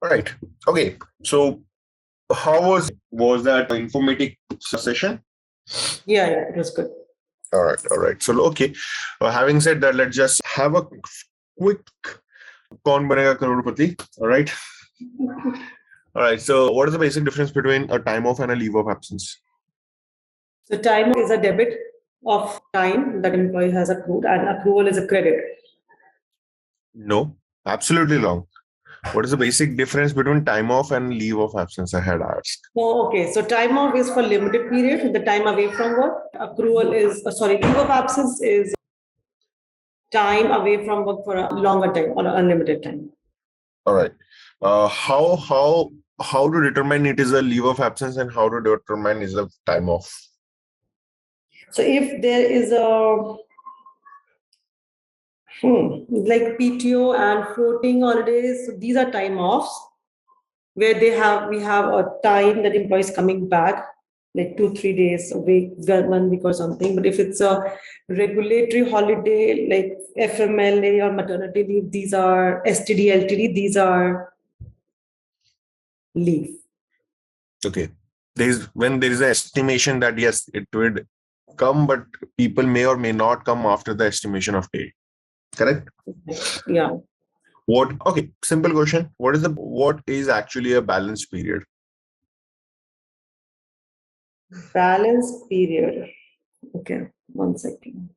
All right. Okay. So how was that informatic session? Yeah, it was good. All right. All right. So okay. Having said that, let's just have a quick कौन बनेगा करोड़पति. All right. All right. So what is the basic difference between a time off and a leave of absence? So time is a debit of time that employee has accrued, and accrual is a credit. No, absolutely wrong. What is the basic difference between time off and leave of absence? I had asked. Oh, okay. So time off is for limited period, the time away from work. Accrual is leave of absence is time away from work for a longer time or an unlimited time. All right. How to determine it is a leave of absence and how to determine is a time off? So if there is a like PTO and floating holidays, so these are time offs where we have a time that employee is coming back, like 2-3 days a week, 1 week or something. But if it's a regulatory holiday like FMLA or maternity leave, these are STD, LTD, these are leave. Okay. When there is an estimation that yes, it would come, but people may or may not come after the estimation of date. Correct? Yeah. Okay, simple question. What is actually a balance period? Balance period. Okay, 1 second.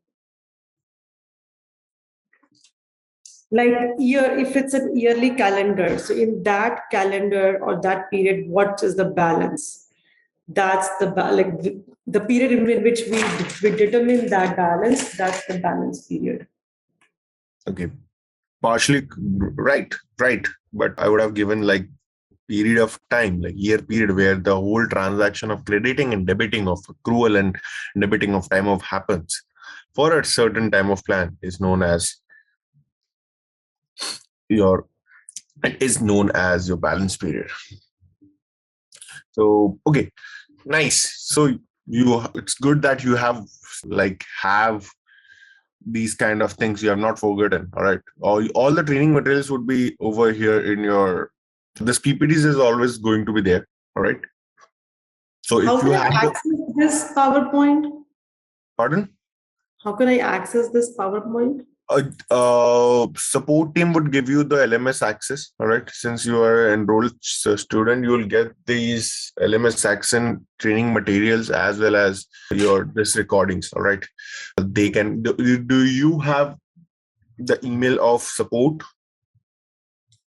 Like if it's a yearly calendar, so in that calendar or that period, what is the balance? That's the period in which we determine that balance. That's the balance period. Okay, partially right. But I would have given like period of time, like year period, where the whole transaction of crediting and debiting of accrual and debiting of time off happens for a certain time of plan is known as your balance period. So okay, nice. So it's good that you have these kind of things you have not forgotten. All right, all the training materials would be over here in your this PPTs is always going to be there. All right. So How if you can I have access this PowerPoint? pardon. How can I access this PowerPoint? Support team would give you the LMS access. All right. Since you are an enrolled student, you will get these LMS access training materials as well as this recordings. All right. They can. Do you have the email of support?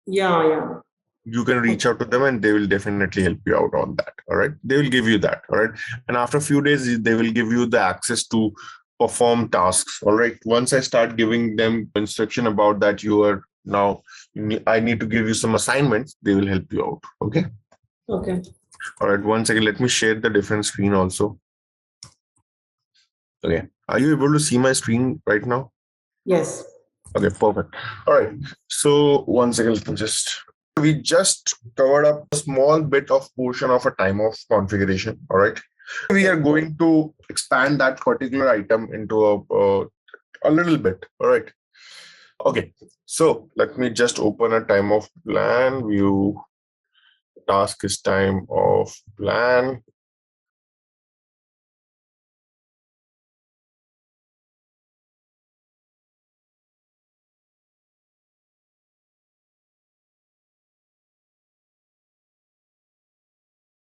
Yeah. You can reach out to them and they will definitely help you out on that. All right. They will give you that. All right. And after a few days, they will give you the access to perform tasks. All right. Once I start giving them instruction about that, I need to give you some assignments, they will help you out. Okay. Okay. All right. One second. Let me share the different screen also. Okay. Are you able to see my screen right now? Yes. Okay, perfect. All right. So one second, we just covered up a small bit of portion of a time off configuration. All right. We are going to expand that particular item into a little bit. All right. Okay. So let me just open a time off plan view. Task is time off plan.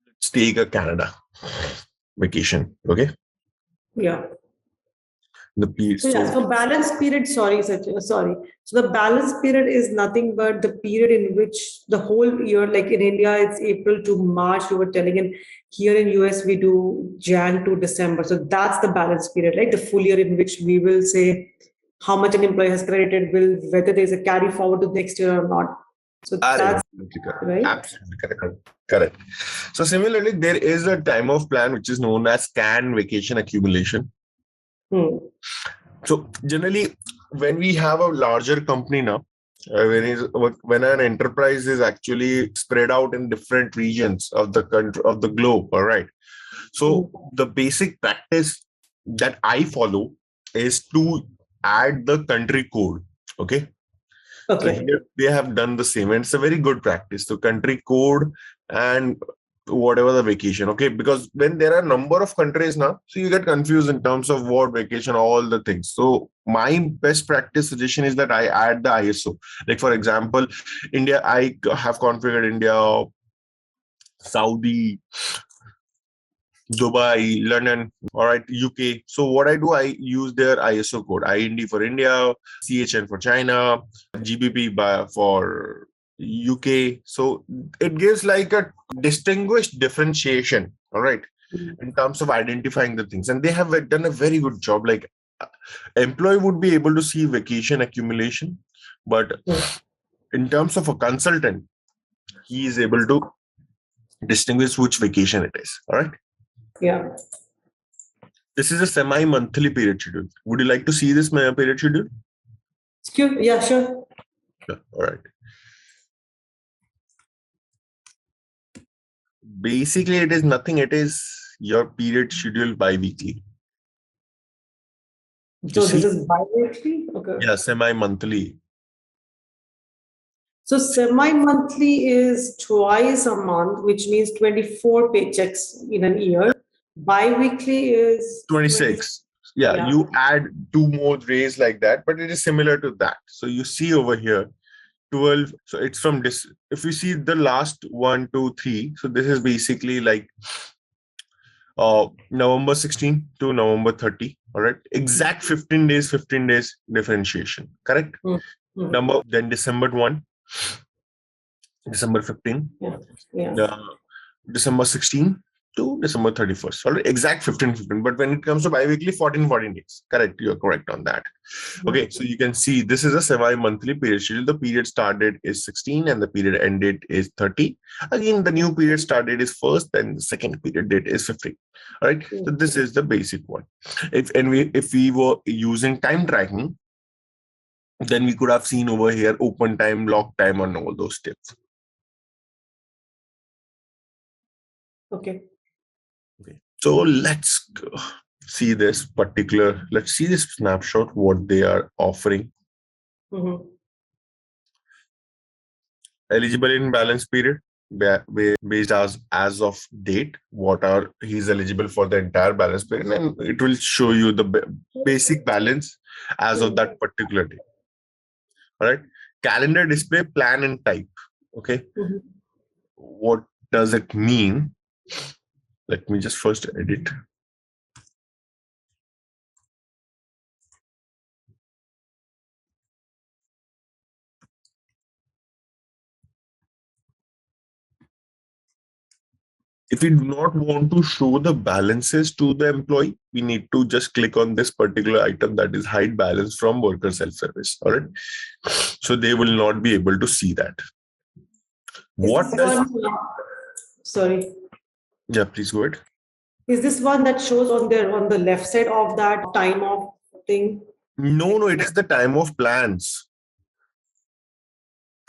Let's take a Canada vacation. Okay. Yeah. So So balance period, sorry. So the balance period is nothing but the period in which the whole year, like in India, it's April to March, you were telling, and here in US, we do Jan to December. So that's the balance period, right? The full year in which we will say how much an employee has credited, whether there's a carry forward to next year or not. So that's right. Absolutely correct. So similarly, there is a time off plan which is known as CAN vacation accumulation. So generally, when we have a larger company now, when an enterprise is actually spread out in different regions of the country of the globe, all right. So the basic practice that I follow is to add the country code. Okay. So Okay. here they have done the same, and it's a very good practice. So country code and whatever the vacation, okay? Because when there are number of countries now, so you get confused in terms of what vacation, all the things. So my best practice suggestion is that I add the ISO. Like for example, India, I have configured India, Saudi, Dubai, London, all right, UK. So what I do, I use their ISO code, IND for India, CHN for China, GBP for UK. So it gives like a distinguished differentiation, all right, in terms of identifying the things. And they have done a very good job. Like employee would be able to see vacation accumulation, but in terms of a consultant, he is able to distinguish which vacation it is. All right. Yeah. This is a semi-monthly period schedule. Would you like to see this period schedule? Yeah, sure. Yeah. All right. Basically, it is nothing. It is your period schedule bi-weekly. So this is bi-weekly? Okay. Yeah, semi-monthly. So semi-monthly is twice a month, which means 24 paychecks in an year. Bi-weekly is 26. Yeah, yeah. you add 2 more days like that, but it is similar to that. So you see over here, 12. So it's from this. If you see the last 1, 2, 3, so this is basically like November 16 to November 30. All right. Exact 15 days differentiation. Correct? Mm-hmm. Number, then December 1, December 15, Yeah. December 16 to December 31st. All right. Exact 15. But when it comes to bi-weekly, 14 days. Correct. You're correct on that. Okay. So you can see this is a semi-monthly period schedule. The period start date is 16 and the period end date is 30. Again, the new period start date is 1st, then the second period date is 15. All right. So this is the basic one. If we were using time tracking, then we could have seen over here open time, lock time, and all those tips. Okay. So let's see this snapshot, what they are offering. Eligible in balance period based as of date, he's eligible for the entire balance period, and it will show you the basic balance as of that particular day. All right. Calendar display, plan and type. Okay. What does it mean? Let me just first edit. If we do not want to show the balances to the employee, we need to just click on this particular item, that is hide balance from worker self-service. All right. So they will not be able to see that. Sorry. Yeah, please go ahead. Is this one that shows on the left side of that time of thing? No, it is the time of plans.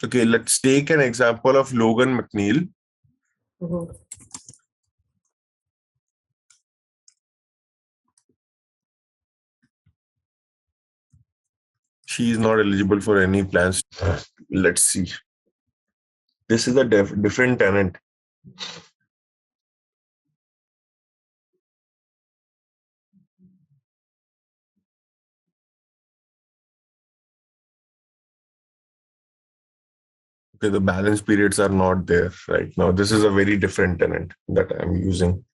Okay, let's take an example of Logan McNeil. She is not eligible for any plans. Let's see. This is a different tenant. Okay, the balance periods are not there right now. This is a very different tenant that I'm using.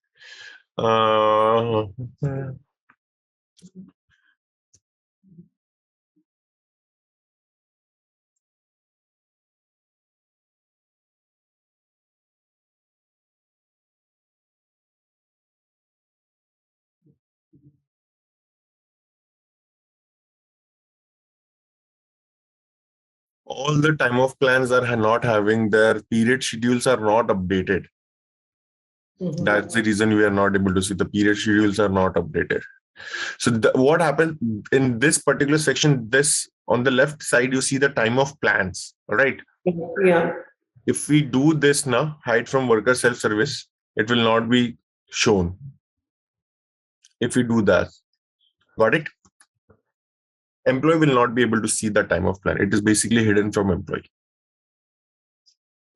All the time of plans are not having their period schedules are not updated. That's the reason we are not able to see the period schedules are not updated. So what happened in this particular section, this on the left side, you see the time of plans, right? Yeah. If we do this now, hide from worker self-service, it will not be shown. If we do that, got it? employee will not be able to see the time of plan. It is basically hidden from employee.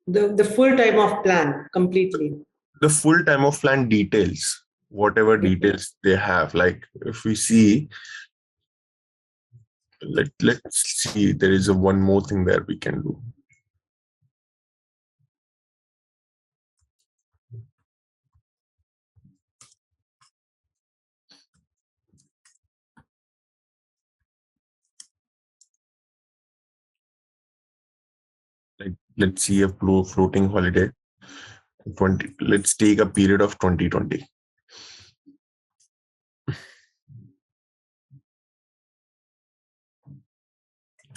The full time of plan completely. The full time of plan details, whatever details they have. Like if we see, let's see, there is a one more thing there we can do. Like let's see a floating holiday 20. Let's take a period of 2020.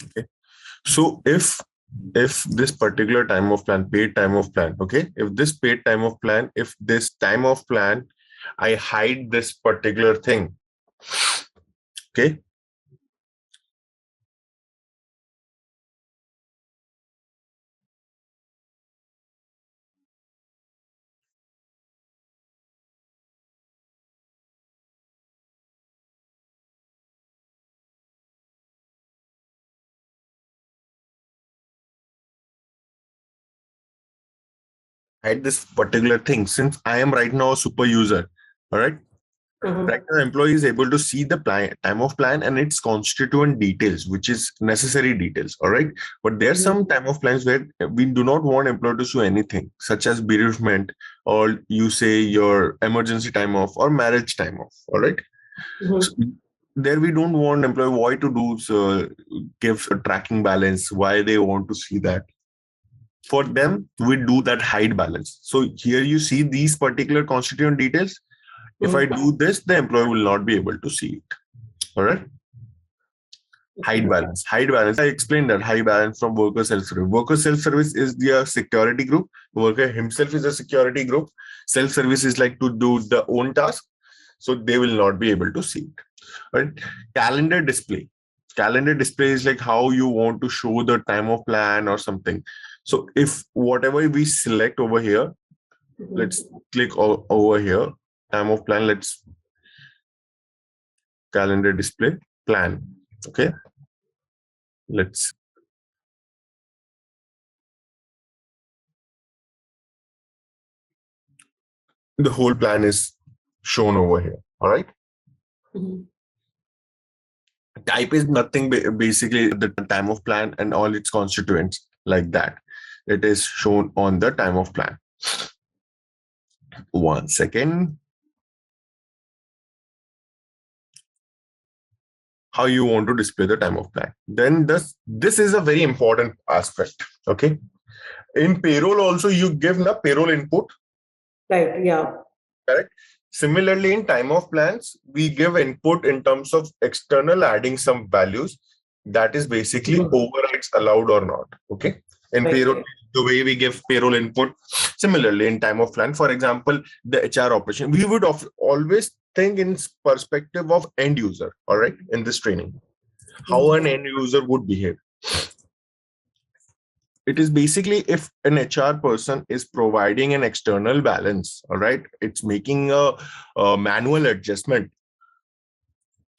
Okay. So if this particular time of plan, paid time of plan, okay, if this paid time of plan, if this time of plan, I hide this particular thing, okay, hide this particular thing, since I am right now a super user, all right. Right now, employee is able to see the time of plan and its constituent details, which is necessary details. All right. But there are some time of plans where we do not want employee to show anything, such as bereavement, or you say your emergency time off or marriage time off. All right. So there we don't want employee why to do so, give a tracking balance, why they want to see that. For them, we do that hide balance. So here you see these particular constituent details. If I do this, the employee will not be able to see it. All right. Hide balance. Hide balance. I explained that high balance from worker self-service. Worker self-service is the security group. Worker himself is a security group. Self-service is like to do the own task. So they will not be able to see it. Right. Calendar display. Calendar display is like how you want to show the time of plan or something. So if whatever we select over here, let's click over here, time of plan, let's calendar display plan. Okay. Let's the whole plan is shown over here. All right. Type is nothing, basically the time of plan and all its constituents like that. It is shown on the time of plan. 1 second. How you want to display the time of plan. Then this is a very important aspect. Okay. In payroll also you give the payroll input. Right. Yeah. Correct. Similarly, in time of plans, we give input in terms of external adding some values. That is basically overrides allowed or not. Okay. In payroll, the way we give payroll input. Similarly, in time of plan, for example, the HR operation, we would always think in perspective of end user. All right. In this training, how an end user would behave. It is basically if an HR person is providing an external balance, all right, it's making a manual adjustment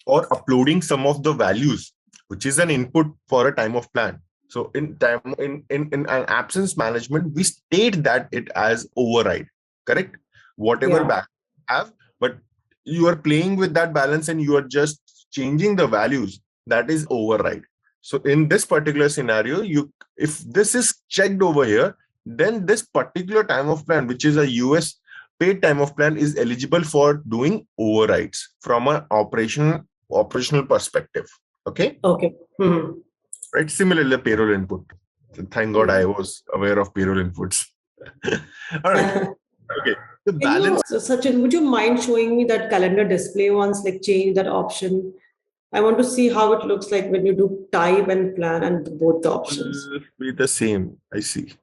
or uploading some of the values, which is an input for a time of plan. So in an absence management, we state that it as override, correct? Whatever balance you have, but you are playing with that balance and you are just changing the values, that is override. So in this particular scenario, if this is checked over here, then this particular time of plan, which is a US paid time of plan, is eligible for doing overrides from an operational perspective. Okay. Okay. Right. Similarly, payroll input. Thank God I was aware of payroll inputs. All right. Okay. The balance. So, Sachin, would you mind showing me that calendar display once, like change that option? I want to see how it looks like when you do type and plan and both the options. Be the same. I see.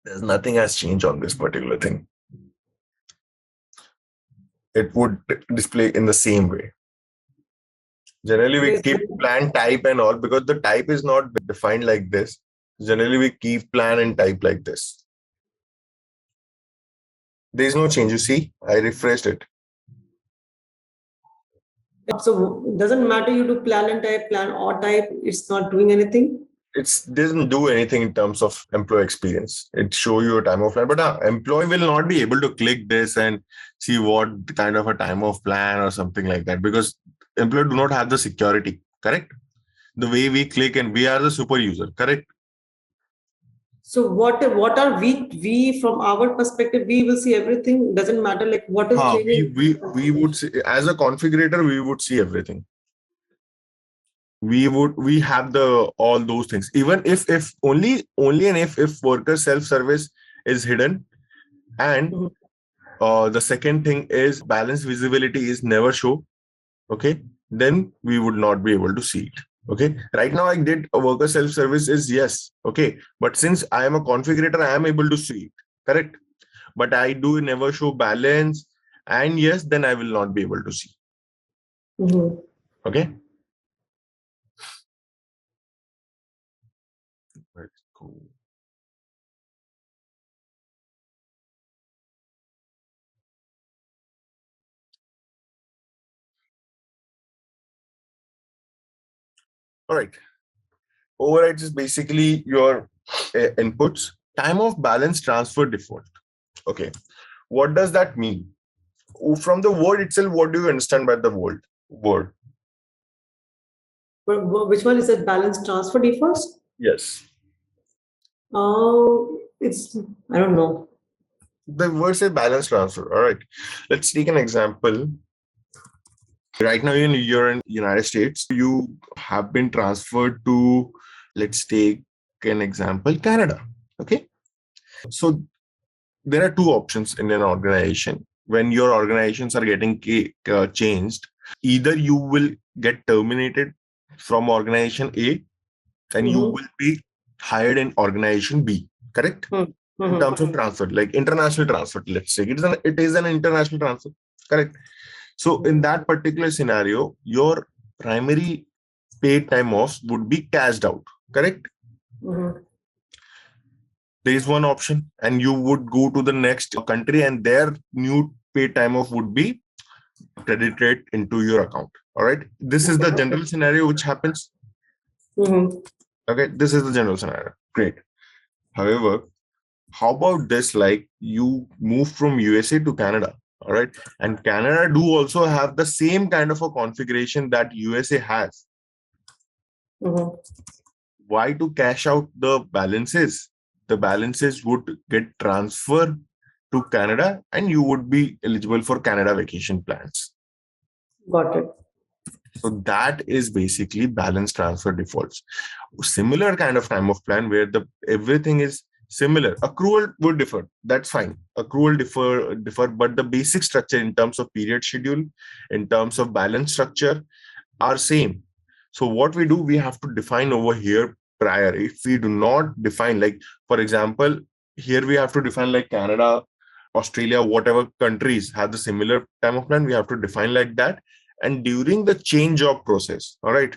There's nothing has changed on this particular thing. It would display in the same way. Generally, we keep plan type and all because the type is not defined like this. Generally, we keep plan and type like this. There is no change. You see, I refreshed it. So it doesn't matter you do plan and type, plan or type, it's not doing anything. It doesn't do anything in terms of employee experience. It show you a time of plan, but employee will not be able to click this and see what kind of a time of plan or something like that, because employee do not have the security. Correct. The way we click, and we are the super user. Correct. So what are we from our perspective, we will see everything. Doesn't matter like what is changing. We would see, as a configurator, we would see everything. We have the all those things, even if only and if worker self-service is hidden, and Mhm. the second thing is balance visibility is never show. Okay, then we would not be able to see it. Okay, right now I did a worker self-service is yes. Okay, but since I am a configurator, I am able to see it. Correct. But I do never show balance, and yes, then I will not be able to see. Mhm. Okay. Right. Cool. All right. Overrides is basically your inputs. Time of balance transfer default. Okay. What does that mean? From the word itself, what do you understand by the word? Which one is that balance transfer defaults? Yes. Oh, it's I don't know. The word says balance transfer. All right. Let's take an example. Right now, you're in United States. You have been transferred to, let's take an example, Canada. Okay. So there are two options in an organization. When your organizations are getting changed, either you will get terminated from organization A and you Mhm. will be hired in organization B. Correct. Mhm. In terms of Mhm. transfer, like international transfer, let's say it is an international transfer. Correct. So in that particular scenario, your primary paid time off would be cashed out. Correct. Mhm. There is one option, and you would go to the next country, and their new paid time off would be credited into your account. All right. This is the general scenario which happens. Mhm. Okay. This is the general scenario. Great. However, how about this? Like you move from USA to Canada. All right. And Canada do also have the same kind of a configuration that USA has. Mhm. Why to cash out the balances? The balances would get transferred to Canada and you would be eligible for Canada vacation plans. Got it. So that is basically balance transfer defaults. Similar kind of time of plan where the everything is similar. Accrual would differ. That's fine. Accrual differ, but the basic structure in terms of period schedule, in terms of balance structure, are same. So what we do, we have to define over here prior. If we do not define, like for example, here we have to define like Canada, Australia, whatever countries have the similar time of plan, we have to define like that. And during the change of process, all right,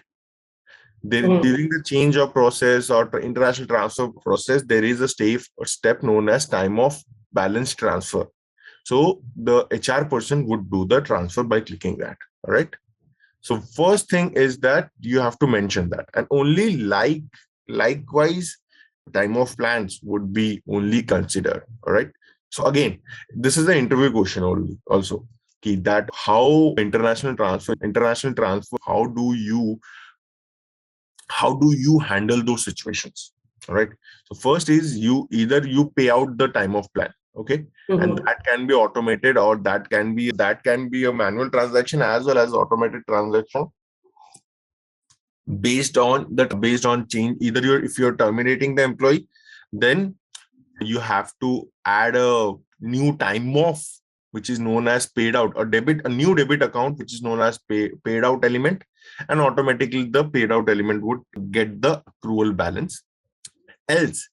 Mhm. during the change of process or international transfer process, there is a step known as time of balance transfer. So the HR person would do the transfer by clicking that. All right. So first thing is that you have to mention that, and only likewise, time of plans would be only considered. All right. So again, this is the interview question only also. That how international transfer, how do you handle those situations? All right. So first is you either you pay out the time of plan. Okay. And Mhm. that can be automated, or that can be a manual transaction as well as automated transaction based on change. Either if you're terminating the employee, then you have to add a new time off, which is known as paid out, a new debit account, which is known as paid out element, and automatically the paid out element would get the accrual balance. Else,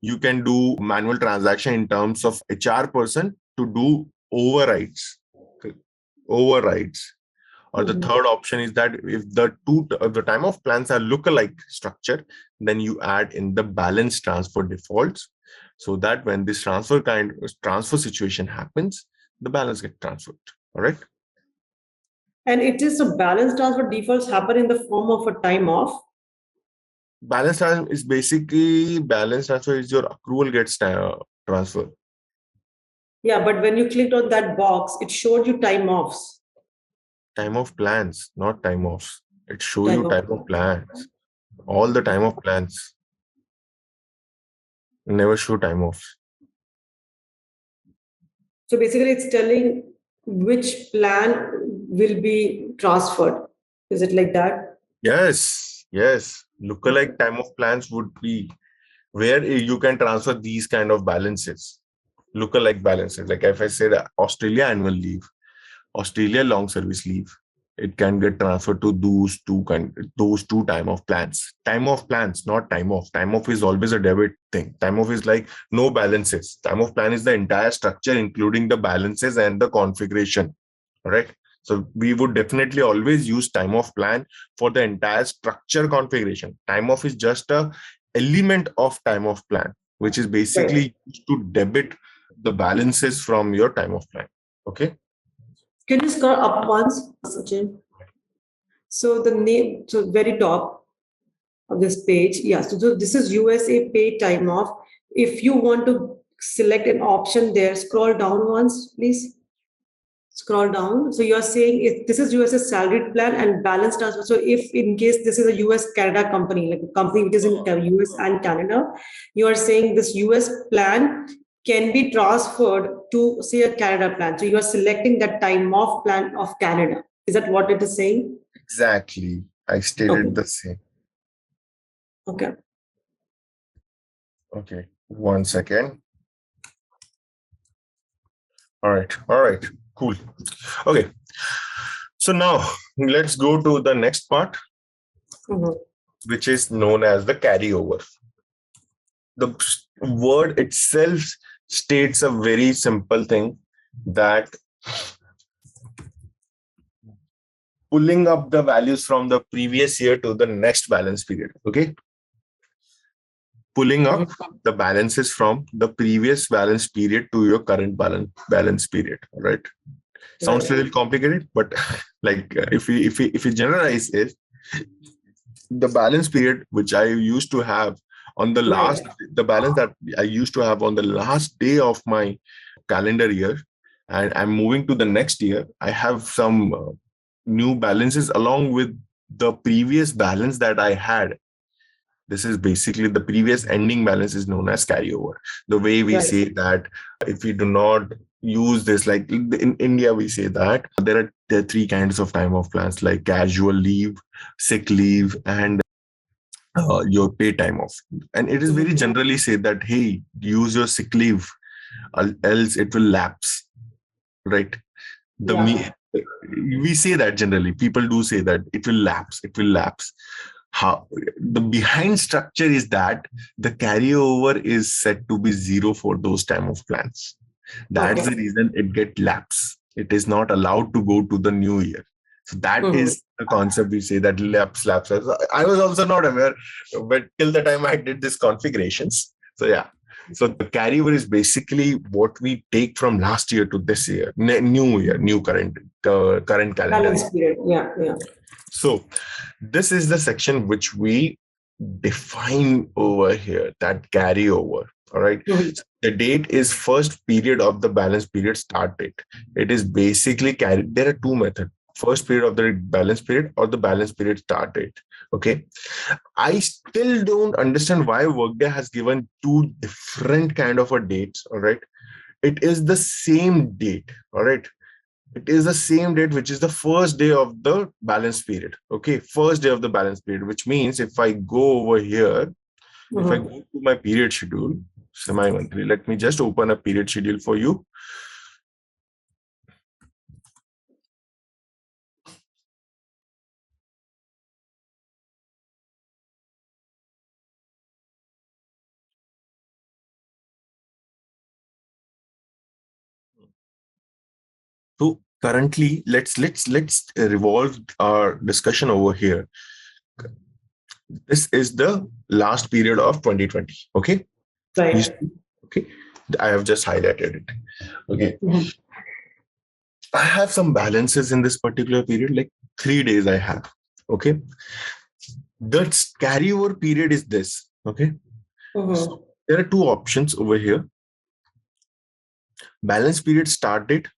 you can do manual transaction in terms of HR person to do overrides. Overrides. Or the Mhm. third option is that if the time of plans are lookalike structure, then you add in the balance transfer defaults, so that when this transfer situation happens, the balance gets transferred. All right. And it is a balance transfer defaults happen in the form of a time off. Balance transfer is basically balance transfer is your accrual gets transferred. Yeah, but when you clicked on that box, it showed you time offs. Time of plans, not time offs. It show Time you off. time of plans. All the time of plans. Never show time offs. So basically, it's telling which plan will be transferred. Is it like that? Yes, yes. Lookalike time of plans would be where you can transfer these kind of balances. Lookalike balances. Like if I said Australia annual leave, Australia long service leave, it can get transferred to those two time of plans. Time of plans, not time off. Time off is always a debit thing. Time off is like no balances. Time of plan is the entire structure, including the balances and the configuration. All right. So we would definitely always use time off plan for the entire structure configuration. Time off is just a element of time off plan, which is Right. basically used to debit the balances from your time off plan. Okay. Can you scroll up once, Sachin? So the name, so very top of this page, yeah. So this is USA paid time off. If you want to select an option there, scroll down once, please. Scroll down. So you're saying if this is US salaried plan and balance transfer. So if in case this is a US Canada company, like a company which is in US and Canada, you are saying this US plan can be transferred to say a Canada plan. So you are selecting that time off plan of Canada. Is that what it is saying? Exactly. I stated Okay. the same. Okay. Okay. 1 second. All right. All right. Cool. Okay. So now let's go to the next part, Mhm. which is known as the carryover. The word itself states a very simple thing, that pulling up the values from the previous year to the next balance period. Okay. Pulling up the balances from the previous balance period to your current balance period. All right. Sounds a little complicated, but like if we generalize it, the balance period which I used to have on the Right. the balance that I used to have on the last day of my calendar year, and I'm moving to the next year, I have some new balances along with the previous balance that I had. This is basically the previous ending balance is known as carryover. The way we Right. say that if we do not use this, like in India, we say that there are three kinds of time off plans, like casual leave, sick leave, and your pay time off. And it is very Mhm. generally said that, hey, use your sick leave, else it will lapse, right? The Yeah. me We say that generally. People do say that it will lapse, it will lapse. How the behind structure is that the carryover is set to be zero for those time of plans. That's the Okay. reason it get lapse. It is not allowed to go to the new year. So that Mhm. is the concept we say, that lapse. I was also not aware, but till the time I did this configurations. So yeah. So the carryover is basically what we take from last year to this year, new year, new current calendar Balance year. period. Yeah. Yeah. So this is the section which we define over here, that carryover. All right. Mhm. The date is first period of the balance period start date. It is basically carried. There are two methods: first period of the balance period or the balance period start date. Okay. I still don't understand why Workday has given two different kind of a dates. All right. It is the same date. All right. It is the same date, which is the first day of the balance period. Okay, first day of the balance period, which means if I go over here, if I go Mhm. to my period schedule, semi-monthly, let me just open a period schedule for you. So currently, let's revolve our discussion over here. This is the last period of 2020. Okay, you Right. see? Okay, I have just highlighted it. Okay, Mhm. I have some balances in this particular period, like 3 days I have. Okay, the carryover period is this. Okay, so Mhm. there are two options over here: balance period start date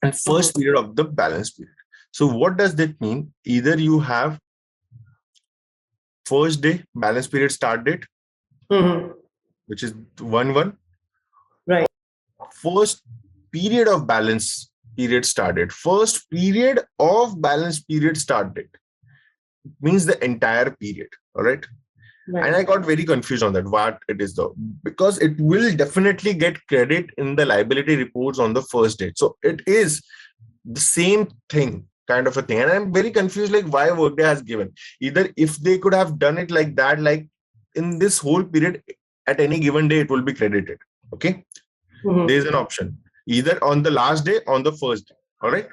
and Mhm. first period of the balance period. So what does that mean? Either you have first day balance period start date, Mhm. which is 1/1, Right. first period of balance period start date. First period of balance period start date means the entire period. All right. And Right. I got very confused on that, what it is though, because it will definitely get credit in the liability reports on the first date. So it is the same thing, kind of a thing. And I'm very confused, like why Workday has given. Either if they could have done it like that, like in this whole period, at any given day, it will be credited. Okay. There is Mhm. an option either on the last day, on the first day. All right.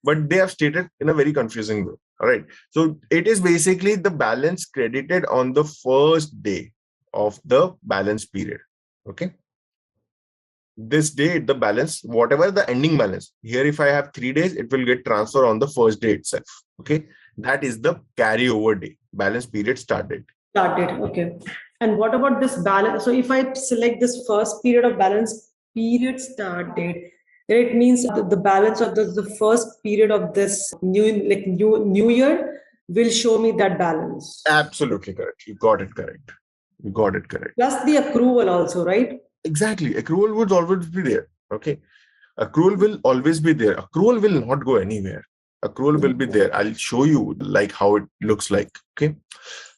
But they have stated in a very confusing way. All right. So it is basically the balance credited on the first day of the balance period. Okay. This day, the balance, whatever the ending balance, here, if I have 3 days, it will get transferred on the first day itself. Okay. That is the carryover day, balance period start date. Start date. Okay. And what about this balance? So if I select this first period of balance period start date, then it means the balance of the first period of this new year will show me that balance. Absolutely correct. You got it correct. You got it correct. Plus the accrual also, right? Exactly. Accrual would always be there. Okay. Accrual will always be there. Accrual will not go anywhere. Accrual will be there. I'll show you like how it looks like. Okay.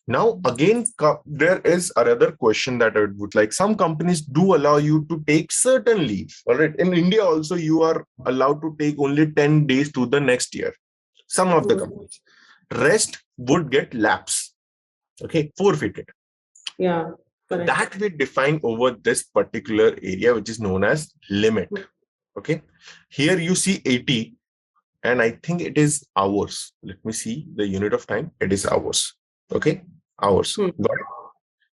Now again, there is another question that I would like. Some companies do allow you to take certain leave. All right. In India also, you are allowed to take only 10 days to the next year. Some of the Mhm. companies. Rest would get lapse. Okay. Forfeited. Yeah, correct. That we define over this particular area, which is known as limit. Okay. Here you see 80, and I think it is hours. Let me see the unit of time. It is hours. Okay. Hours. Hmm. Got it.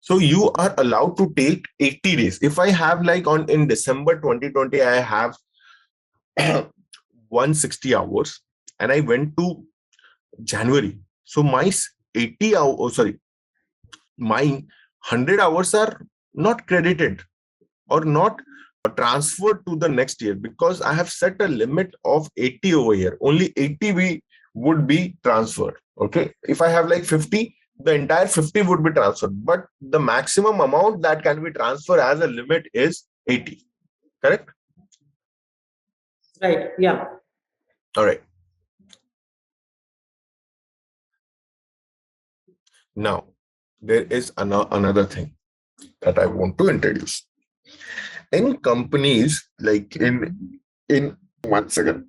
So you are allowed to take 80 days. If I have like on in December 2020, I have 160 hours and I went to January. So my 80 hours, oh, sorry, my 100 hours are not credited or not transferred to the next year because I have set a limit of 80 over here. Only 80 would be transferred. Okay. If I have like 50, the entire 50 would be transferred. But the maximum amount that can be transferred as a limit is 80. Correct? Right. Yeah. All right. Now, there is another thing that I want to introduce. In companies like in 1 second,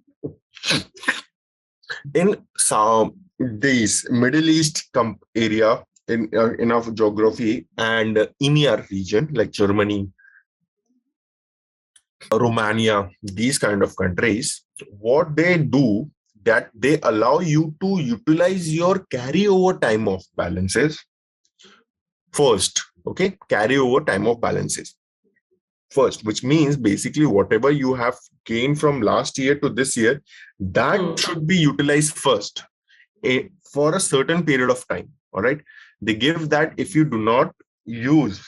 in some these Middle East area in of geography and EMEA region like Germany, Romania, these kind of countries, what they do that they allow you to utilize your carryover time of balances first. Okay, carryover time of balances first, which means basically whatever you have gained from last year to this year, that Hmm. should be utilized first for a certain period of time. All right. They give that if you do not use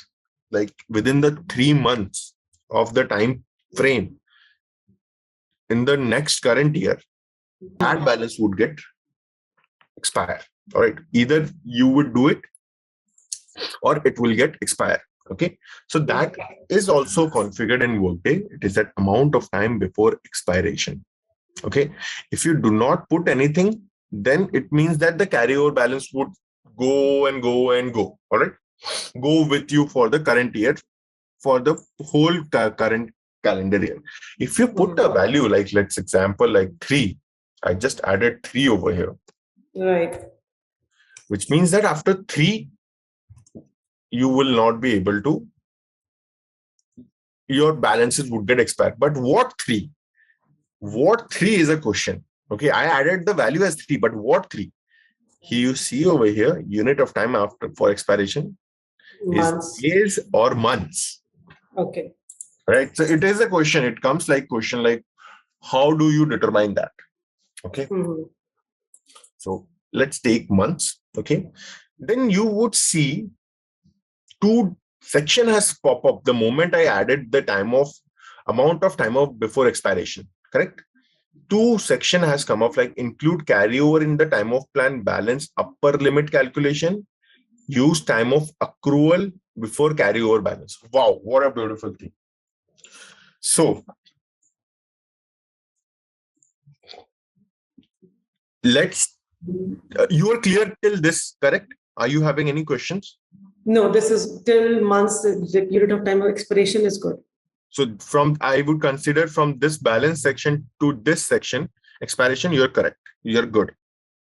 like within the 3 months of the time frame in the next current year, that balance would get expire. All right. Either you would do it or it will get expire. Okay. So that is also configured in Workday. It is that amount of time before expiration. Okay. If you do not put anything, then it means that the carryover balance would go and go and go. All right. Go with you for the current year, for the whole current calendar year. If you put a value like, let's example, like 3, I just added 3 over here, Right. which means that after 3, you will not be able to, your balances would get expired. But what 3? What 3 is a question. Okay. I added the value as 3, but what 3? Here you see over here, unit of time after for expiration. Is Months. days or months? Okay. Right. So it is a question. It comes like question like, how do you determine that? Okay. Mhm. So let's take months. Okay. Then you would see two section has pop up the moment I added the time of amount of time of before expiration. Correct. Two section has come up like include carryover in the time of plan balance upper limit calculation, use time of accrual before carryover balance. Wow, what a beautiful thing. So let's you are clear till this, correct? Are you having any questions? No, this is till months. The period of time of expiration is good. So from I would consider from this balance section to this section expiration, you're correct. You're good.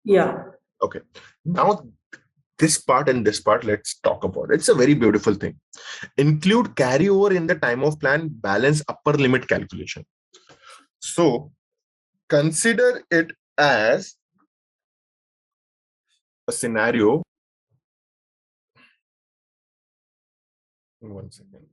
Yeah. Okay. Now this part and this part, let's talk about it. It's a very beautiful thing. Include carryover in the time of plan balance upper limit calculation. So consider it as a scenario. One second.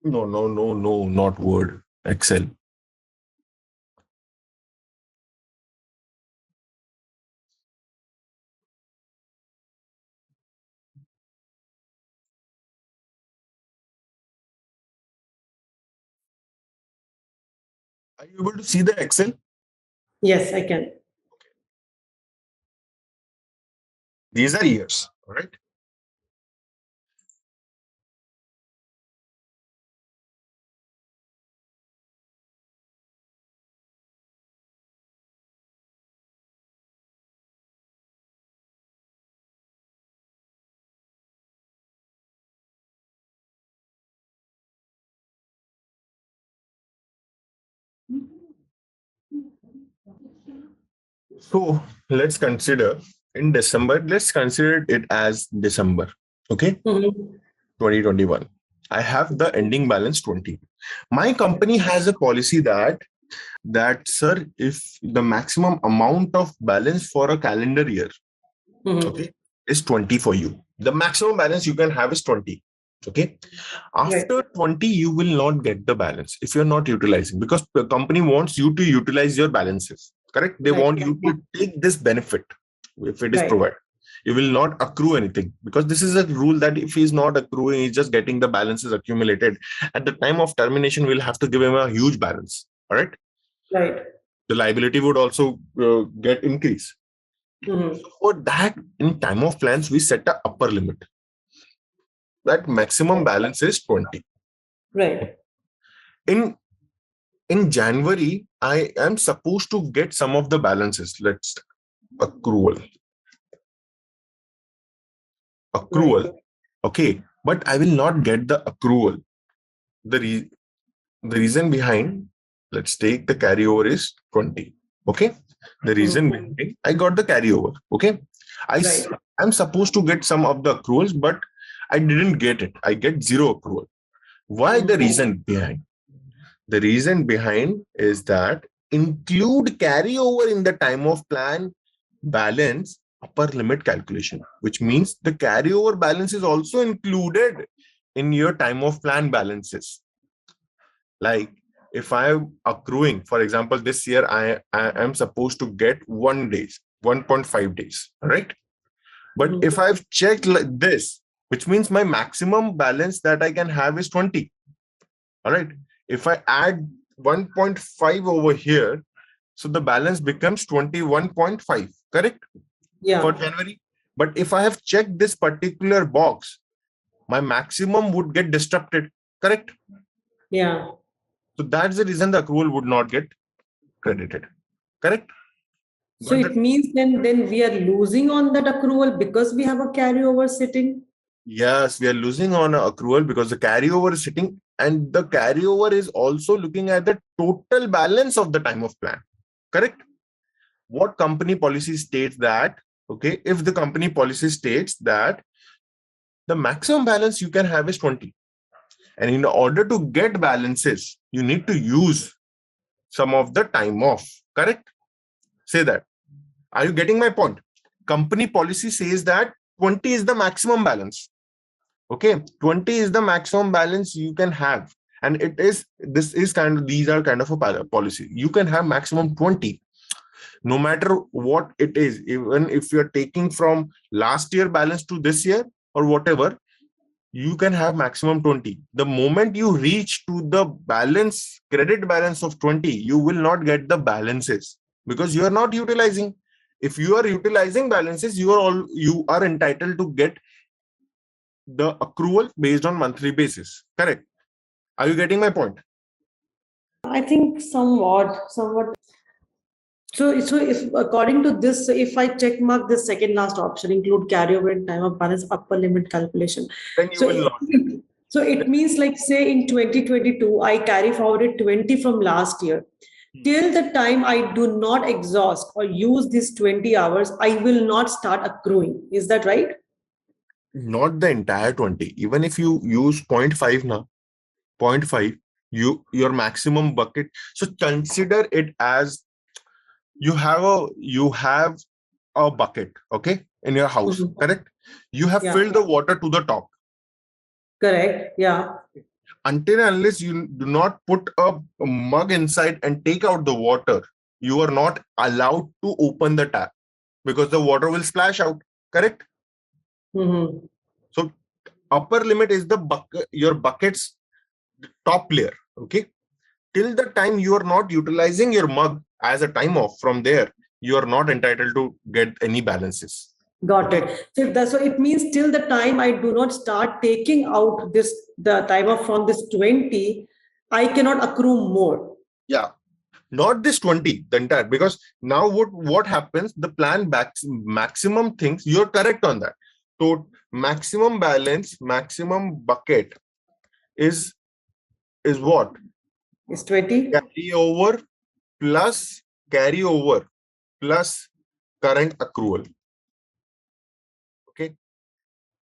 No, no, no, no, not Word, Excel. Are you able to see the Excel? Yes, I can. These are years, right? So let's consider in December, let's consider it as December. Okay. Mhm. 2021. I have the ending balance 20. My company has a policy that sir, if the maximum amount of balance for a calendar year, Mhm. okay, is 20 for you. The maximum balance you can have is 20. Okay. Right. After 20, you will not get the balance if you're not utilizing because the company wants you to utilize your balances. Correct? They Right. want you to take this benefit if it is Right. provided. You will not accrue anything because this is a rule that if he's not accruing, he's just getting the balances accumulated. At the time of termination, we'll have to give him a huge balance. All right. Right. The liability would also get increased. Mhm. So for that, in time of plans, we set a upper limit. That maximum balance is 20. Right. In in January, I am supposed to get some of the balances. Let's accrual. Right. Accrual. Okay. But I will not get the accrual. The, re- the reason behind, let's take the carryover is 20. Okay. The reason Mhm. behind, I got the carryover. Okay. Right. I'm supposed to get some of the accruals, but I didn't get it. I get zero accrual. Why the Mhm. reason behind? The reason behind is that include carryover in the time of plan balance upper limit calculation, which means the carryover balance is also included in your time of plan balances. Like if I'm accruing, for example, this year I am supposed to get 1 days, 1.5 days, right? But Mhm. if I've checked like this, which means my maximum balance that I can have is 20. All right. If I add 1.5 over here, so the balance becomes 21.5, correct? For Yeah. January. But if I have checked this particular box, my maximum would get disrupted, correct? Yeah. So that's the reason the accrual would not get credited, correct? So Got it that? means then we are losing on that accrual because we have a carryover sitting. Yes, we are losing on a accrual because the carryover is sitting and the carryover is also looking at the total balance of the time of plan, correct? What company policy states that, okay, if the company policy states that the maximum balance you can have is 20, And in order to get balances, you need to use some of the time off. Correct? Say that. Are you getting my point? Company policy says that 20 is the maximum balance. Okay, 20 is the maximum balance you can have. And these are kind of a policy. You can have maximum 20, no matter what it is. Even if you're taking from last year balance to this year or whatever, you can have maximum 20. The moment you reach to the credit balance of 20, you will not get the balances because you are not utilizing. If you are utilizing balances, you are entitled to get the accrual based on monthly basis. Correct? Are you getting my point? I think somewhat. So if according to this, if I check mark the second last option, include carryover and time of balance upper limit calculation. Then you So will not. so it means like say in 2022, I carry forwarded 20 from last year. Till the time I do not exhaust or use these 20 hours, I will not start accruing. Is that right? Not the entire 20. Even if you use 0.5 now, 0.5, your maximum bucket. So consider it as you have a bucket, okay, in your house. Mhm. Correct? You have Yeah. filled the water to the top. Correct. Yeah. Until and unless you do not put a mug inside and take out the water, you are not allowed to open the tap because the water will splash out. Correct? Mhm. So upper limit is the bucket, your bucket's top layer. Okay. Till the time you are not utilizing your mug as a time off, from there, you are not entitled to get any balances. Got Okay. it. So it means till the time I do not start taking out the time off from this 20, I cannot accrue more. Yeah. Not this 20, the entire, because now what happens, the plan maximum things, you're correct on that. So maximum balance, maximum bucket is what? It's 20. Carryover plus carryover plus current accrual. Okay.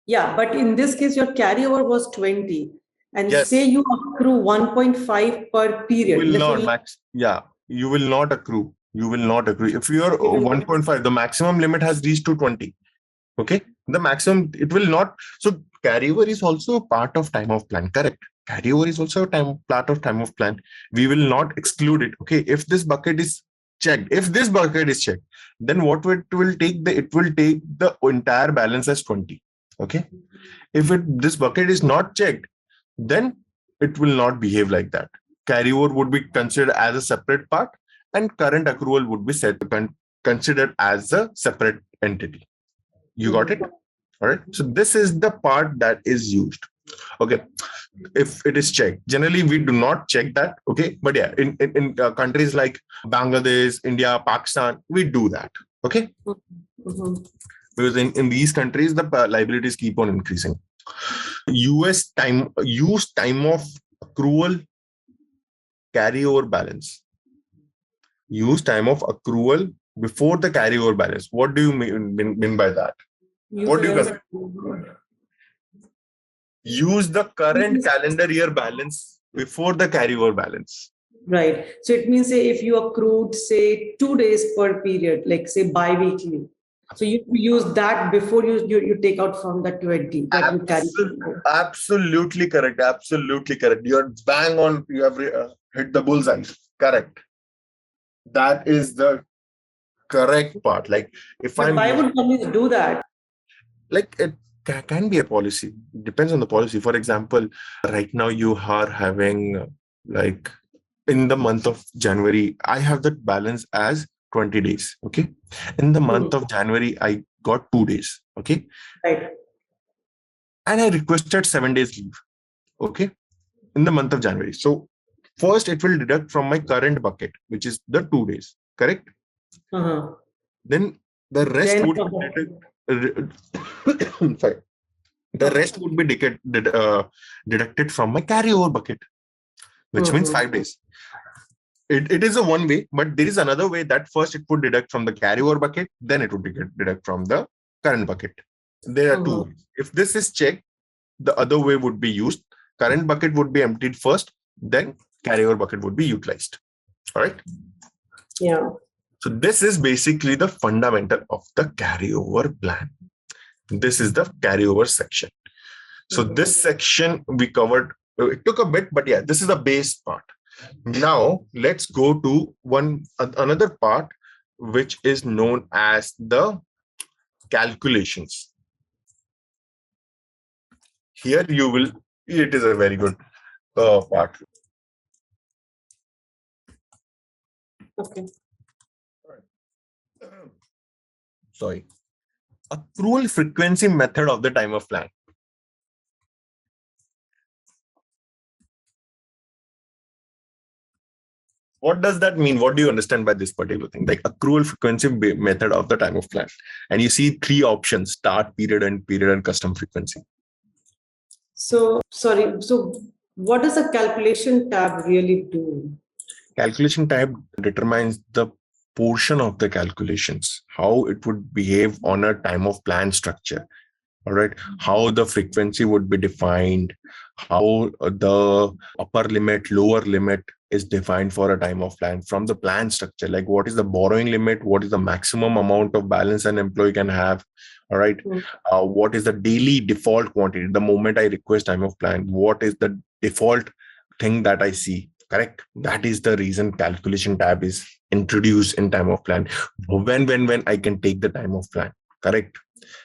Yeah, but in this case, your carryover was 20. And say Yes. you accrue 1.5 per period. Will not max. Yeah, you will not accrue. You will not accrue. If you are 1.5, the maximum limit has reached to 20. Okay. The maximum, it will not. So carryover is also a part of time of plan. Correct. Carryover is also a part of time of plan. We will not exclude it. Okay. If this bucket is checked, then what it will take the entire balance as 20. Okay. If this bucket is not checked, then it will not behave like that. Carryover would be considered as a separate part, and current accrual would be considered as a separate entity. You got it? All right. So this is the part that is used. Okay. If it is checked, generally we do not check that. Okay. But yeah, in countries like Bangladesh, India, Pakistan, we do that. Okay. Mhm. Because in these countries, the liabilities keep on increasing. use time of accrual carryover balance. Use time of accrual before the carryover balance. What do you mean by that? What do you consider? Use the current calendar year balance before the carryover balance. Right. So it means say if you accrued say 2 days per period, like say bi-weekly. So you use that before you take out from the 20 that you carry. Absolutely correct. Absolutely correct. You're bang on. You have hit the bullseye. Correct. That is the correct part. Like if But why would companies do that? Like it can be a policy. Depends on the policy. For example, right now you are having like in the month of January, I have that balance as 20 days. Okay. In the month of January, I got 2 days. Okay. Right. And I requested 7 days leave. Okay. In the month of January. So first it will deduct from my current bucket, which is the 2 days. Correct. Then the rest would sorry. The rest would be deducted from my carryover bucket, which means 5 days. It is a one way, but there is another way that first it would deduct from the carryover bucket, then it would deduct from the current bucket. There are two ways. If this is checked, the other way would be used. current bucket would be emptied first, then carryover bucket would be utilized. All right. Yeah. So this is basically the fundamental of the carryover plan. This is the carryover section. So this section we covered, it took a bit, but yeah, this is the base part. Now let's go to another part, which is known as the calculations. Here it is a very good part. Okay. Sorry. Accrual frequency method of the time of plan. What does that mean? What do you understand by this particular thing? Like accrual frequency method of the time of plan. And you see three options: start period, end period, and custom frequency. So, sorry. So, what does a calculation tab really do? Calculation tab determines the portion of the calculations, how it would behave on a time of plan structure. All right. How the frequency would be defined, how the upper limit, lower limit is defined for a time of plan from the plan structure. Like what is the borrowing limit? What is the maximum amount of balance an employee can have? All right. What is the daily default quantity? The moment I request time of plan, what is the default thing that I see? Correct. That is the reason calculation tab is introduced in time of plan. When I can take the time of plan. Correct.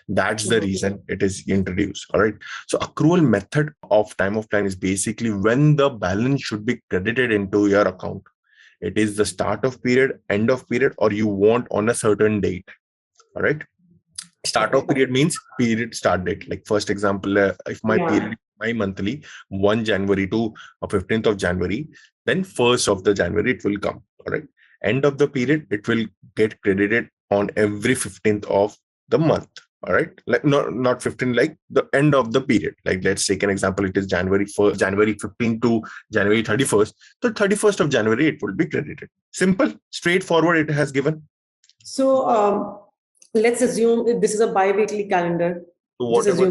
That's the reason it is introduced. All right. So accrual method of time of plan is basically when the balance should be credited into your account. It is the start of period, end of period, or you want on a certain date. All right. Start of period means period start date. Like first example, if my period, my monthly 1 January to 15th of January, then 1st of the January it will come. All right. End of the period, it will get credited on every 15th of the month. All right. Like not 15, like the end of the period. Like let's take an example. It is January 1st, January 15th to January 31st. The 31st of January, it will be credited. Simple, straightforward, it has given. So let's assume this is a bi-weekly calendar. So whatever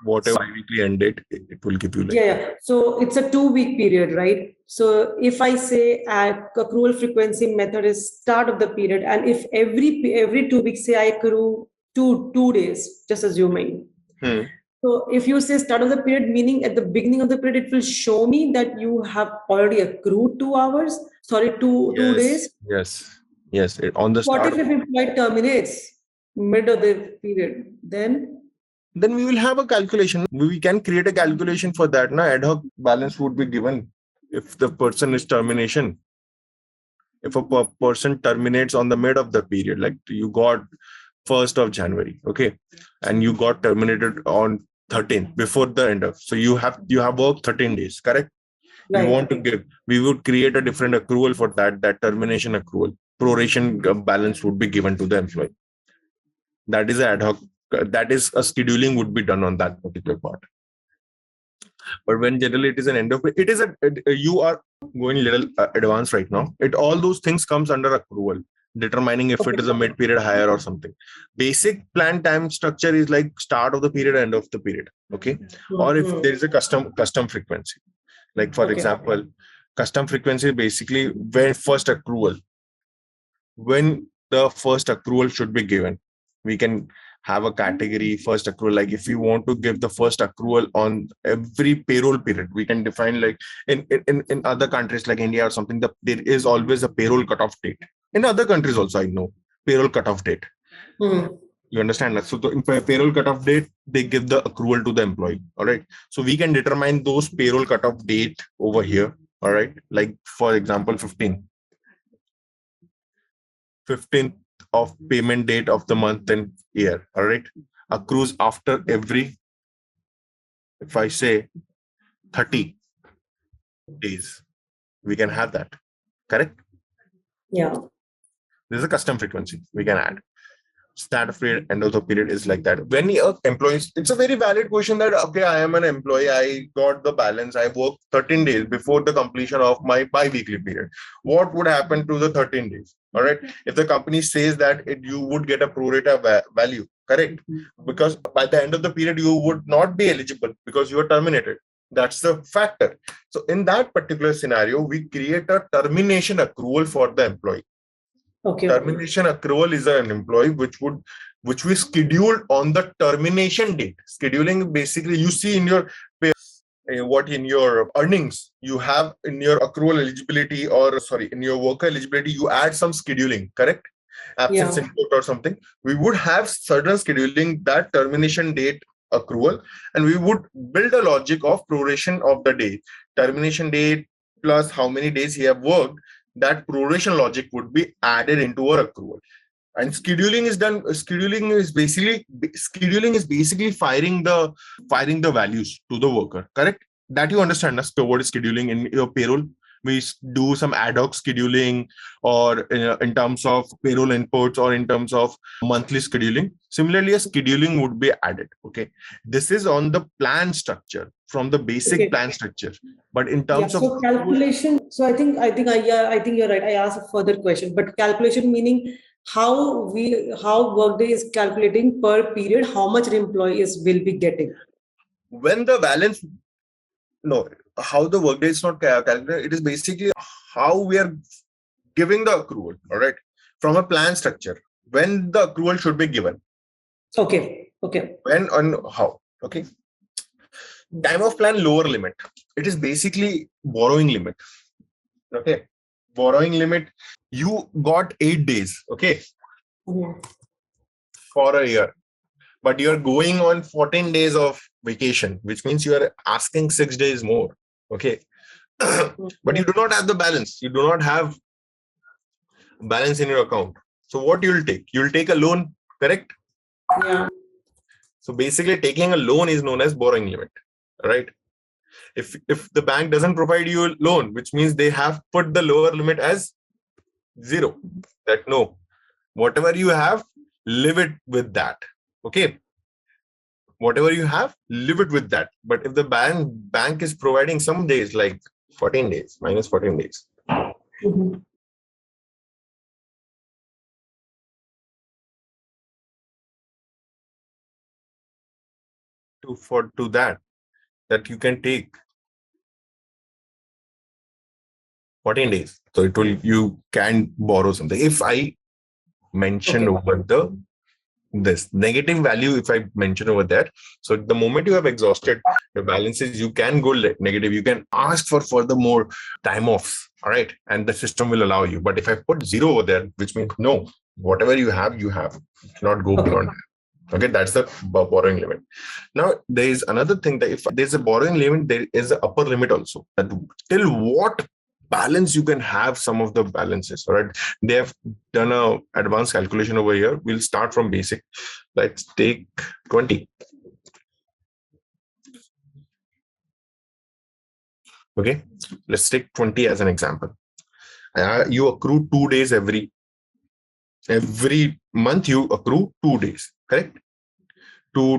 bi-weekly end date, it will give you like So it's a 2-week period, right? So if I say accrual frequency method is start of the period, and if every 2 weeks say I accrue two days, just assuming. So if you say start of the period, meaning at the beginning of the period, it will show me that you have already accrued 2 hours. Sorry, two days. Yes. On the start. What if employee terminates mid of the period? Then we will have a calculation. We can create a calculation for that. Now, ad hoc balance would be given if the person is termination. If a person terminates on the mid of the period, like you got 1st of January, okay, and you got terminated on 13th before the end of. So you have worked 13 days, correct? Right. You want to give. We would create a different accrual for that termination accrual. Proration balance would be given to the employee. That is ad hoc. That is a scheduling would be done on that particular part. But when generally it is an end of it is you are going a little advanced right now. All those things comes under accrual, determining if it is a mid period hire or something. Basic plan time structure is like start of the period, end of the period. Okay. Or if there is a custom frequency, like for example, custom frequency basically when the first accrual should be given. We can have a category first accrual. Like if we want to give the first accrual on every payroll period, we can define like in other countries like India or something, there is always a payroll cutoff date. In other countries also, I know payroll cutoff date. You understand that? So in payroll cutoff date, they give the accrual to the employee. All right. So we can determine those payroll cutoff date over here. All right. Like for example, 15th of payment date of the month and year. All right. Accrues after every, if I say 30 days, we can have that. Correct? Yeah. There's a custom frequency we can add. Start of period, end of the period is like that. When employees, it's a very valid question that, okay, I am an employee, I got the balance, I worked 13 days before the completion of my bi-weekly period. What would happen to the 13 days? All right. If the company says that you would get a pro rata value, correct? Because by the end of the period, you would not be eligible because you were terminated. That's the factor. So in that particular scenario, we create a termination accrual for the employee. Okay. Termination accrual is an employee which we schedule on the termination date. Scheduling basically you see in your pay, what in your earnings you have in your accrual eligibility, or sorry, in your worker eligibility you add some scheduling, correct? Absence input or something. We would have certain scheduling that termination date accrual, and we would build a logic of proration of the day. Termination date plus how many days he have worked, that proration logic would be added into our accrual. And scheduling is done. Scheduling is basically firing the values to the worker, correct? That you understand as to what is scheduling in your payroll. We do some ad hoc scheduling, or in terms of payroll inputs, or in terms of monthly scheduling. Similarly, a scheduling would be added. Okay, this is on the plan structure, from the basic plan structure. But in terms of calculation, so I think you're right. I asked a further question, but calculation meaning how Workday is calculating per period how much an employee will be getting. When the balance, no, how the Workday is not calculated, it is basically how we are giving the accrual, all right, from a plan structure, when the accrual should be given. Okay. When and how. Okay. Time of plan lower limit. It is basically borrowing limit. Okay. Borrowing limit. You got 8 days. Okay. For a year. But you're going on 14 days of vacation, which means you are asking 6 days more. Okay. But you do not have the balance. You do not have balance in your account. So what you'll take? You'll take a loan, correct? Yeah. So basically taking a loan is known as borrowing limit, right? If the bank doesn't provide you a loan, which means they have put the lower limit as 0. That no, whatever you have, live it with that. Okay. Whatever you have, live it with that. But if the bank is providing some days, like 14 days, minus 14 days. Mm-hmm. To that you can take 14 days. So it will, you can borrow something. If I mention over this negative value, if I mention over there, so the moment you have exhausted your balances, you can go negative. You can ask for further more time offs. All right. And the system will allow you. But if I put 0 over there, which means no, whatever you have, you have. You cannot go beyond that. Okay, that's the borrowing limit. Now, there is another thing, that if there's a borrowing limit, there is an upper limit also. That till what balance you can have some of the balances. All right, they have done a advanced calculation over here. We'll start from basic. Let's take 20. Okay, let's take 20 as an example. You accrue 2 days every month. You accrue 2 days, correct? No,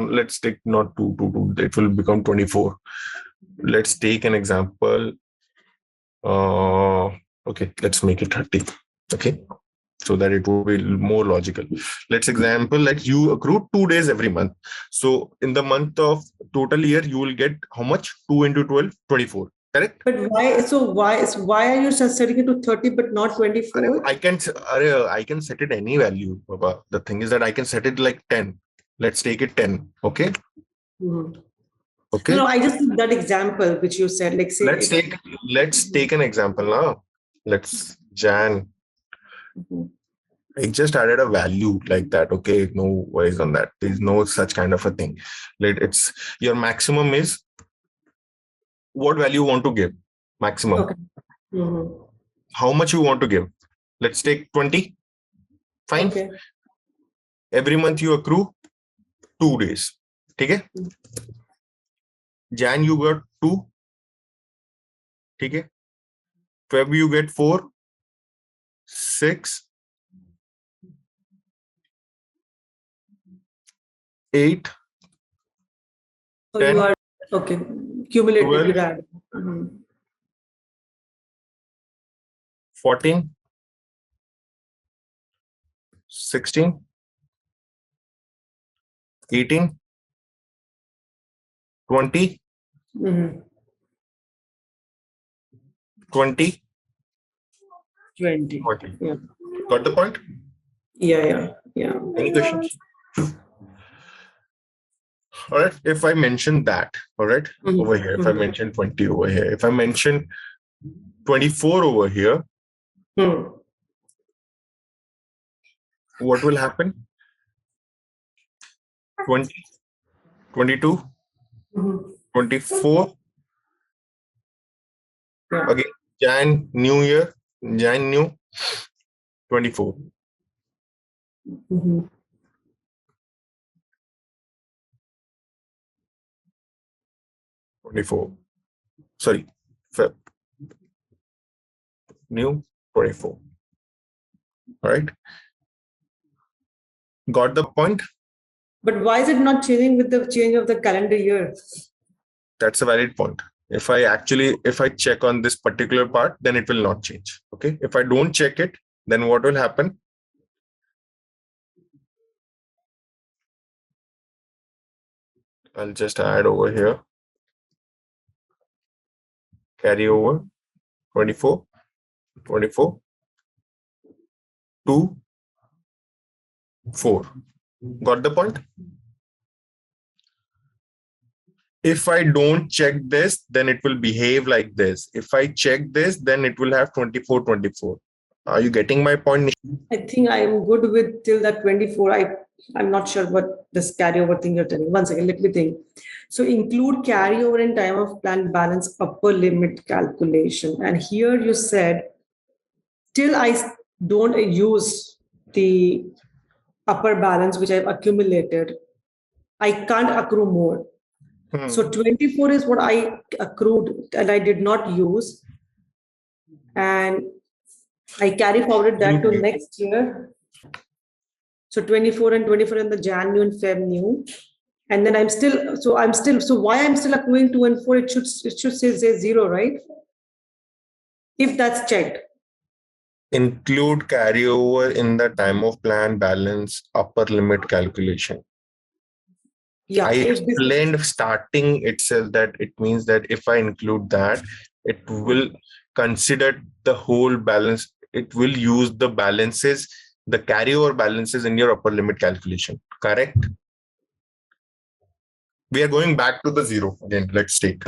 let's take not 2. It will become 24. Let's take an example. Okay, let's make it 30. Okay, so that it will be more logical. Let's example, like you accrue 2 days every month. So in the month of total year, you will get how much? 2 into 12, 24. Correct? But why? So why are you just setting it to 30 but not 24? I can set it any value, Baba. The thing is that I can set it like 10. Let's take it 10. Okay. Mm-hmm. Okay. No, I just think that example which you said, like say let's take an example now. Let's Jan. Mm-hmm. I just added a value like that. Okay, no worries on that. There's no such kind of a thing. It's your maximum is what value you want to give. Maximum. Okay. Mm-hmm. How much you want to give? Let's take 20. Fine. Okay. Every month you accrue 2 days. Okay. Jan you got 2. Okay. Feb you get 4, 6, 8. So 10, you are okay. Cumulative 12, 14, 16, 18, 20, Mm-hmm. 20. 20. 40. Yeah. Got the point? Yeah. Any questions? All right. If I mention that, all right, over here, if I mention 20 over here, if I mention 24 over here, what will happen? 20, 22, 24. Yeah. Again, Jan, New Year, Jan, New, 24. Mm-hmm. 24. Sorry, Feb, New, 24. All right. Got the point? But why is it not changing with the change of the calendar year? That's a valid point. If I check on this particular part, then it will not change. Okay. If I don't check it, then what will happen? I'll just add over here. Carry over 24, 24, 2, 4. Got the point? If I don't check this, then it will behave like this. If I check this, then it will have 24, 24. Are you getting my point? I think I'm good with till that 24. I'm not sure what this carryover thing you're telling. One second, let me think. So include carryover in time of plan balance upper limit calculation. And here you said till I don't use the upper balance which I've accumulated, I can't accrue more. So 24 is what I accrued and I did not use. And I carry forward that to next year. So 24 and 24 in the Jan new and Feb new. And then so why I'm still accruing 2 and 4, it should say 0, right? If that's checked. Include carryover in the time of plan balance upper limit calculation. Yeah. I explained starting itself that it means that if I include that, it will consider the whole balance. It will use the balances, the carryover balances in your upper limit calculation. Correct? We are going back to the 0 again. Let's take.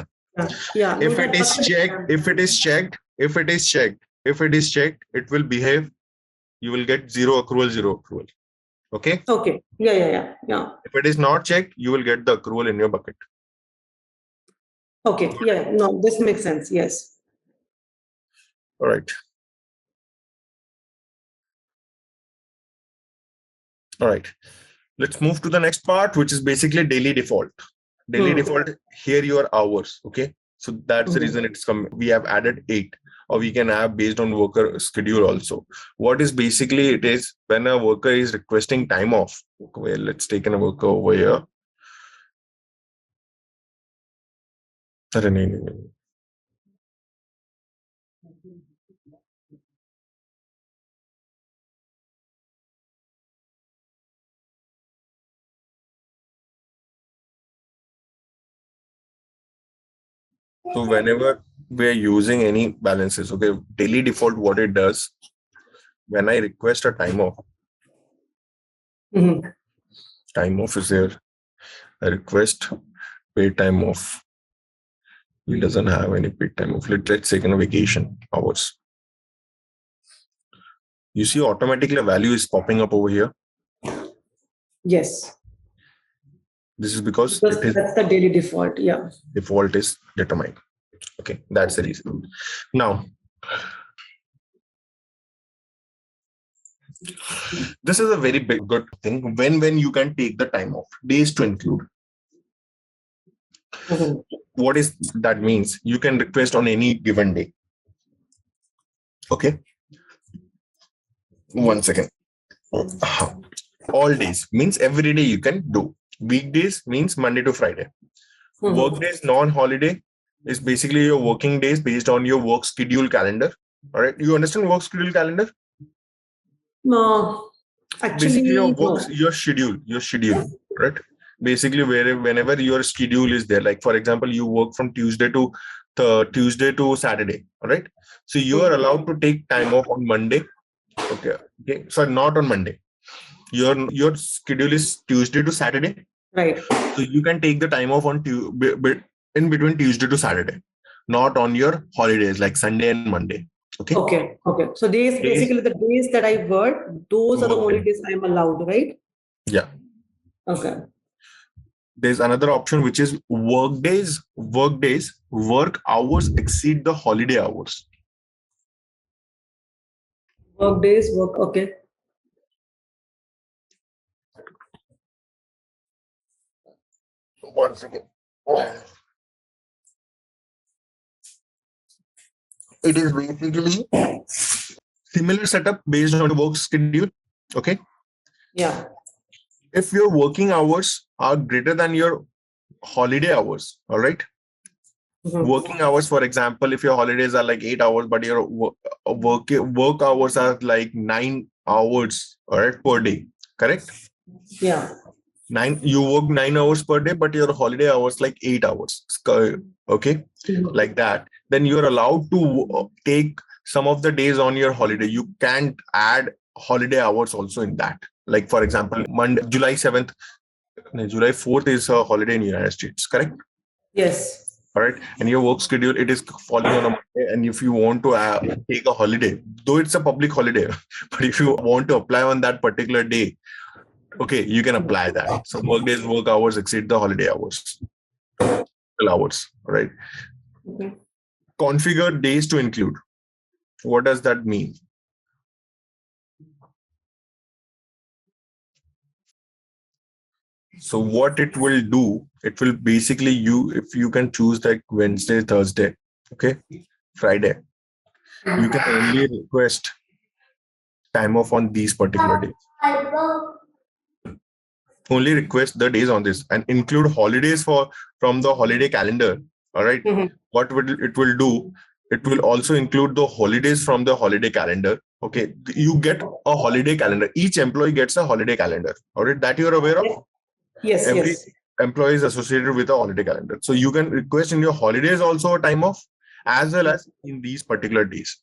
Yeah. If it is checked, it will behave. You will get 0 accrual, 0 accrual. Okay. Okay. Yeah. If it is not checked, you will get the accrual in your bucket. Okay. Yeah. No, this makes sense. Yes. All right. All right. Let's move to the next part, which is basically daily default. Daily default, here your hours. Okay. So that's the reason it's come. We have added 8, or we can have based on worker schedule also. What is basically it is when a worker is requesting time off. Well, let's take a worker over here. So whenever we're using any balances, okay, daily default, what it does, when I request a time off, time off is there. I request paid time off. He doesn't have any paid time off. Let's take a vacation hours. You see automatically a value is popping up over here. Yes. This is because that's the daily default. Yeah. Default is determined. Okay, that's the reason. Now, this is a very big good thing when you can take the time off, days to include. What is that means? You can request on any given day. Okay. 1 second. All days means every day you can do. Weekdays means Monday to Friday. Work days, non-holiday is basically your working days based on your work schedule calendar. All right. You understand work schedule calendar? No. Actually, basically your work, your schedule, right? basically whenever your schedule is there, like for example, you work from Tuesday to Saturday, all right? So you are allowed to take time off on Monday. Okay. Okay. So not on Monday. Your schedule is Tuesday to Saturday. Right. So you can take the time off on in between Tuesday to Saturday, not on your holidays like Sunday and Monday. Okay. Okay. Okay. So days, Days basically the days that I work, those are the work only day. days I'm allowed, right? Yeah. Okay. There's another option which is work hours exceed the holiday hours. Work days, work. Okay. One second. It is basically similar setup based on work schedule. Okay. Yeah. If your working hours are greater than your holiday hours, all right. Working hours, for example, if your holidays are like 8 hours, but your work hours are like 9 hours, all right, per day, correct? Yeah. You work 9 hours per day, but your holiday hours like 8 hours. Okay, like that. Then you're allowed to take some of the days on your holiday. You can't add holiday hours also in that. Like for example, Monday, July 7th, July 4th is a holiday in the United States, correct? Yes. All right, and your work schedule, it is falling on a Monday, and if you want to take a holiday, though it's a public holiday, but if you want to apply on that particular day, okay, you can apply that. So work hours exceed the holiday hours. Hours, right? Okay. Configure days to include. What does that mean? So what it will do, it will basically if you can choose like Wednesday, Thursday, okay, Friday, you can only request time off on these particular days. Only request the days on this and include holidays from the holiday calendar. All right. What it will do? It will also include the holidays from the holiday calendar. Okay. You get a holiday calendar. Each employee gets a holiday calendar. All right. That you're aware of? Yes. Every Yes. employee is associated with a holiday calendar. So you can request in your holidays also a time off as well as in these particular days.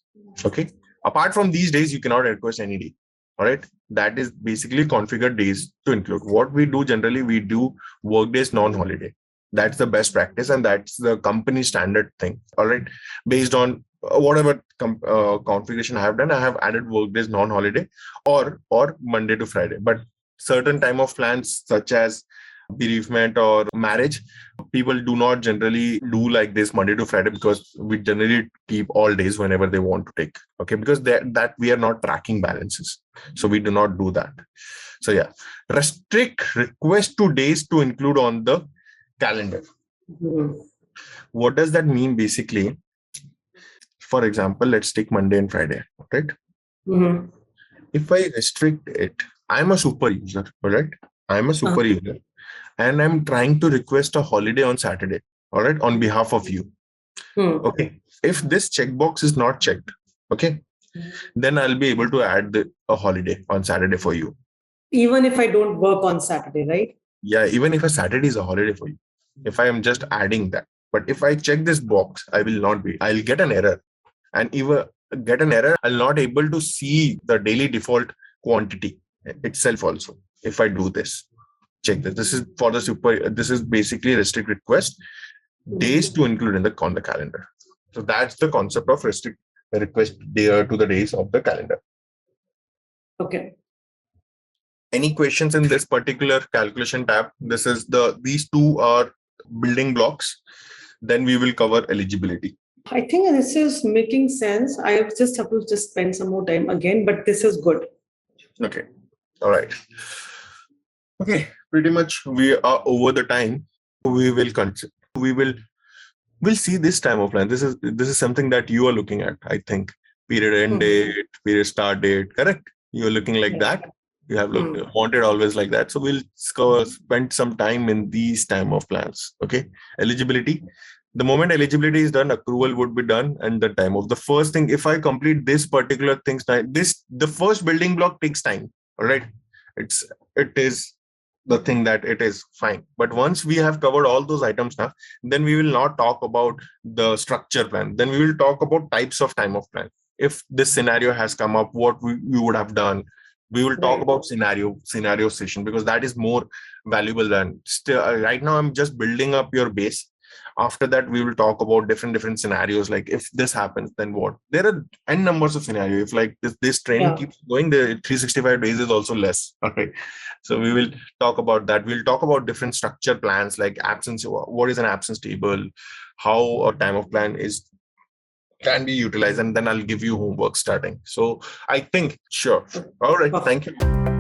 Okay. Apart from these days, you cannot request any day. All right. That is basically configured days to include. What we do generally, we do work days non-holiday. That's the best practice and that's the company standard thing. All right. Based on whatever configuration I have done, I have added work days non-holiday or Monday to Friday. But certain time of plans such as bereavement or marriage, people do not generally do like this Monday to Friday because we generally keep all days whenever they want to take. Okay, because that we are not tracking balances, so we do not do that. So yeah, restrict request to days to include on the calendar. What does that mean basically? For example, let's take Monday and Friday, right? If I restrict it, I'm a super user, all right? I'm a super user and I'm trying to request a holiday on Saturday, all right, on behalf of you. Okay. If this checkbox is not checked, okay, then I'll be able to add a holiday on Saturday for you. Even if I don't work on Saturday, right? Yeah, even if a Saturday is a holiday for you, if I am just adding that. But if I check this box, I'll get an error. And even get an error, I'll not able to see the daily default quantity itself also. If I do this, check this. This is for the this is basically restrict request days to include in on the calendar. So that's the concept of restrict request day to the days of the calendar. Okay. Any questions in this particular calculation tab? These two are building blocks. Then we will cover eligibility. I think this is making sense. I just have to just spend some more time again, but this is good. Okay. All right. Okay. Pretty much we are over the time. We'll see this time of line. This is something that you are looking at, I think. Period end date, period start date, correct? You're looking like that. You have wanted always like that. So we'll spend some time in these time of plans. Okay. Eligibility. The moment eligibility is done, accrual would be done, and the time of the first thing. If I complete this particular things, the first building block takes time. All right. It is the thing that it is fine. But once we have covered all those items now, then we will not talk about the structure plan. Then we will talk about types of time of plan. If this scenario has come up, what we would have done. We will talk Right. about scenario session, because that is more valuable than still right now I'm just building up your base. After that, we will talk about different scenarios, like if this happens then what. There are n numbers of scenarios. If like this training Yeah. keeps going, the 365 days is also less. Okay, so we will talk about that. We'll talk about different structure plans, like absence, what is an absence table, how a time of plan is can be utilized, and then I'll give you homework starting. So I think sure. All right, thank Perfect. you.